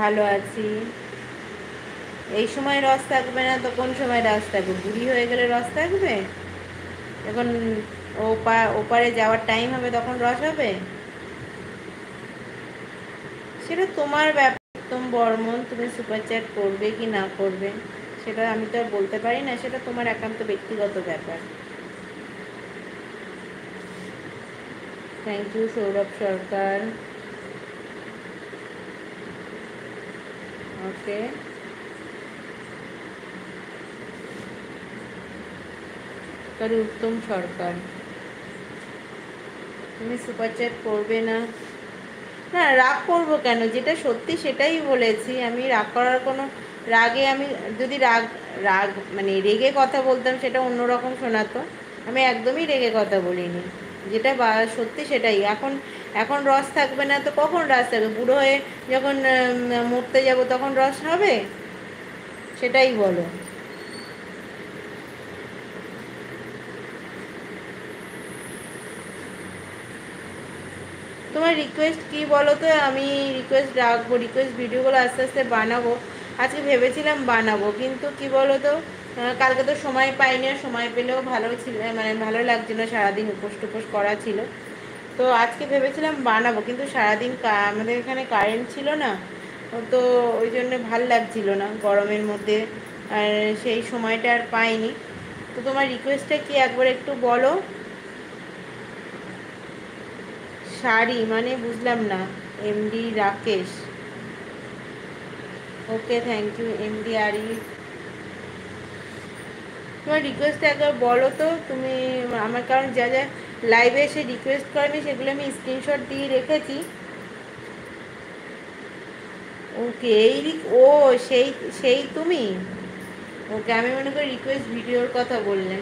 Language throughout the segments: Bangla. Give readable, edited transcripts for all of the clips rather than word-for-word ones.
ভালো আছি। এই সময় রস থাকবে না তো কোন সময় রস থাকবে? বুড়ি হয়ে গেলে রস থাকবে? যখন ওপারে যাওয়ার টাইম হবে তখন রস হবে? সেটা তোমার ব্যাপার, তুমি বর্মন, তুমি সুপার চ্যাট করবে কি না করবে সেটা আমি তো আর বলতে পারি না, সেটা তোমার একান্ত ব্যক্তিগত ব্যাপার। থ্যাংক ইউ সৌরভ সরকার। ওকে, উত্তম সরকার, তুমি সুপার চ্যাট করবে না? না, রাগ করবো কেন? যেটা সত্যি সেটাই বলেছি আমি। রাগ করার কোনো, রাগে আমি যদি রাগ রাগ মানে রেগে কথা বলতাম সেটা অন্যরকম শোনাতো। আমি একদমই রেগে কথা বলিনি, যেটা সত্যি সেটাই। এখন এখন রস থাকবে না তো কখন রস থাকবে? বুড়ো হয়ে যখন মরতে যাব তখন রস হবে? সেটাই বলো। তোমার রিকোয়েস্ট কি বলো তো? আমি রিকোয়েস্ট রাখবো, রিকোয়েস্ট ভিডিওগুলো আস্তে আস্তে বানাবো। আজকে ভেবেছিলাম বানাবো, কিন্তু কি বলো তো, কালকে তো সময় পাইনি, আর সময় পেলেও ভালো ছিল, মানে ভালো লাগছিল, সারাদিন উপোস টুপোস করা ছিল। তো আজকে ভেবেছিলাম বানাবো, কিন্তু সারাদিন আমাদের এখানে কারেন্ট ছিল না, তো ওই জন্য ভাল লাগছিল না গরমের মধ্যে, আর সেই সময়টা আর পাইনি। তো তোমার রিকোয়েস্টটা কি একবার একটু বলো। শাড়ি মানে বুঝলাম না। MD Rakesh, okay, thank you MD আরি। তোমার রিকোয়েস্ট একবার বলো তো তুমি আমার, কারণ যা যা লাইভে এসে রিকোয়েস্ট করেনি সেগুলো আমি স্ক্রিনশট দিয়ে রেখেছি। ওকে, ও সেই সেই তুমি। ওকে, আমি মনে করি রিকোয়েস্ট ভিডিওর কথা বললে।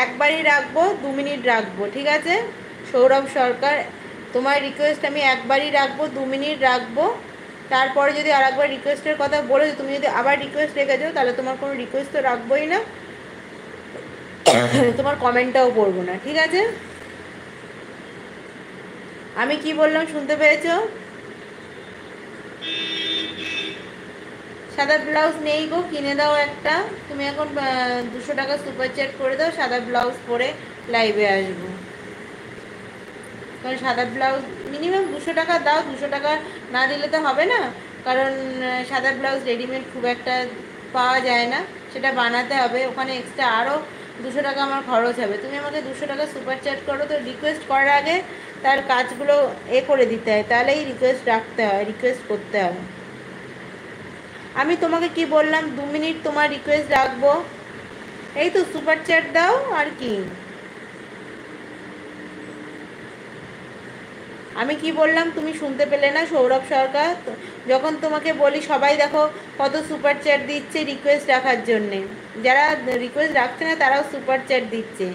একবারই রাখবো, 2 মিনিট রাখবো, ঠিক আছে? সৌরভ সরকার, তোমার রিকোয়েস্ট আমি একবারই রাখবো, 2 মিনিট রাখবো। তারপরে যদি আর একবার রিকোয়েস্টের কথা বলে, তুমি যদি আবার রিকোয়েস্ট রেখে যাও তাহলে তোমার কোনো রিকোয়েস্ট তো রাখবোই না, তোমার কমেন্টটাও পড়বো না, ঠিক আছে? আমি কি বললাম শুনতে পেয়েছো? সাদা ব্লাউজ নেই গো, কিনে দাও একটা। তুমি এখন 200 টাকা সুপার চ্যাট করে দাও, সাদা ব্লাউজ পরে লাইভে আসবো। কারণ সাদা ব্লাউজ মিনিমাম 200 টাকা দাও, 200 টাকা না দিলে তো হবে না। কারণ সাদা ব্লাউজ রেডিমেড খুব একটা পাওয়া যায় না, সেটা বানাতে হবে, ওখানে এক্সট্রা আরও 200 টাকা আমার খরচ হবে। তুমি আমাকে 200 টাকা সুপার চ্যাট করো, তো রিকোয়েস্ট করার আগে তার কাজগুলো করে দিতে হয়, তাহলেই রিকোয়েস্ট রাখতে হয়, রিকোয়েস্ট করতে হয়। আমি তোমাকে কি বললাম? 2 মিনিট তোমার রিকোয়েস্ট রাখবো। এই তো সুপার চ্যাট দাও, আর কি? আমি কি বললাম তুমি শুনতে পেলে না সৌরভ সরকার? যখন তোমাকে বলি সবাই দেখো কত সুপার চ্যাট দিচ্ছে রিকোয়েস্ট রাখার জন্যে, যারা রিকোয়েস্ট রাখছে না তারাও সুপার চ্যাট দিচ্ছে।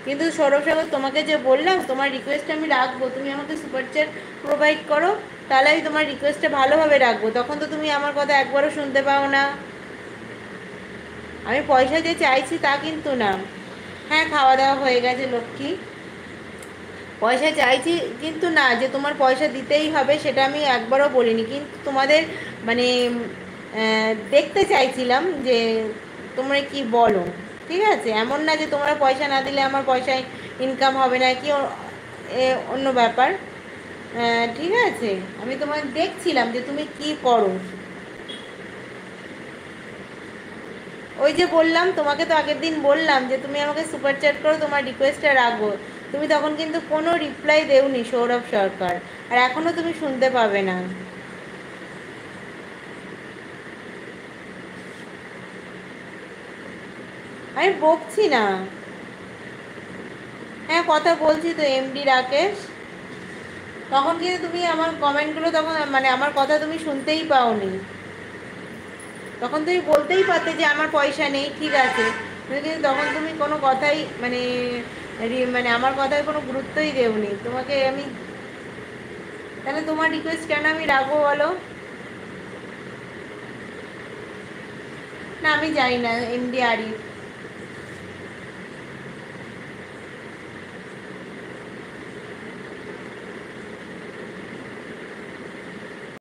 কিন্তু সৌরভ সরকার, তোমাকে যে বললাম তোমার রিকোয়েস্ট আমি রাখবো, তুমি আমাকে সুপার চ্যাট প্রোভাইড করো, তাহলে আমি তোমার রিকোয়েস্টটা ভালোভাবে রাখবো। তখন তো তুমি আমার কথা একবারও শুনতে পাও না। আমি পয়সা যে চাইছি তা কিন্তু না। হ্যাঁ, খাওয়া দাওয়া হয়ে গেছে লক্ষ্মী। পয়সা চাইছি কিন্তু না যে তোমার পয়সা দিতেই হবে, সেটা আমি একবারও বলিনি, কিন্তু তোমাদের মানে দেখতে চাইছিলাম যে তোমরা কি বলো, ঠিক আছে? এমন না যে তোমরা পয়সা না দিলে আমার পয়সায় ইনকাম হবে না, কি অন্য ব্যাপার। ঠিক আছে, আমি তোমার দেখছিলাম যে তুমি কি করো। ওই যে বললাম তোমাকে, তো আগের দিন বললাম যে তুমি আমাকে সুপার চ্যাট করো, তোমার রিকোয়েস্টটা রাখবো। তুমি তখন কিন্তু কোনো রিপ্লাই দেওনি সৌরভ সরকার, আর এখনও তুমি শুনতে পাবে না। আমি বকছি না। হ্যাঁ, কথা বলছি তো এমডি রাকেশ। তখন কিন্তু তুমি আমার কমেন্টগুলো, তখন মানে আমার কথা তুমি শুনতেই পাওনি। তখন তুমি বলতেই পারতে যে আমার পয়সা নেই, ঠিক আছে, কিন্তু তখন তুমি কোনো কথাই মানে মানে আমার কথায় কোনো গুরুত্বই দেওনি। তোমাকে আমি, তাহলে তোমার রিকোয়েস্ট কেন আমি রাখবো বলো? না, আমি জানি না এমডি আরিফ।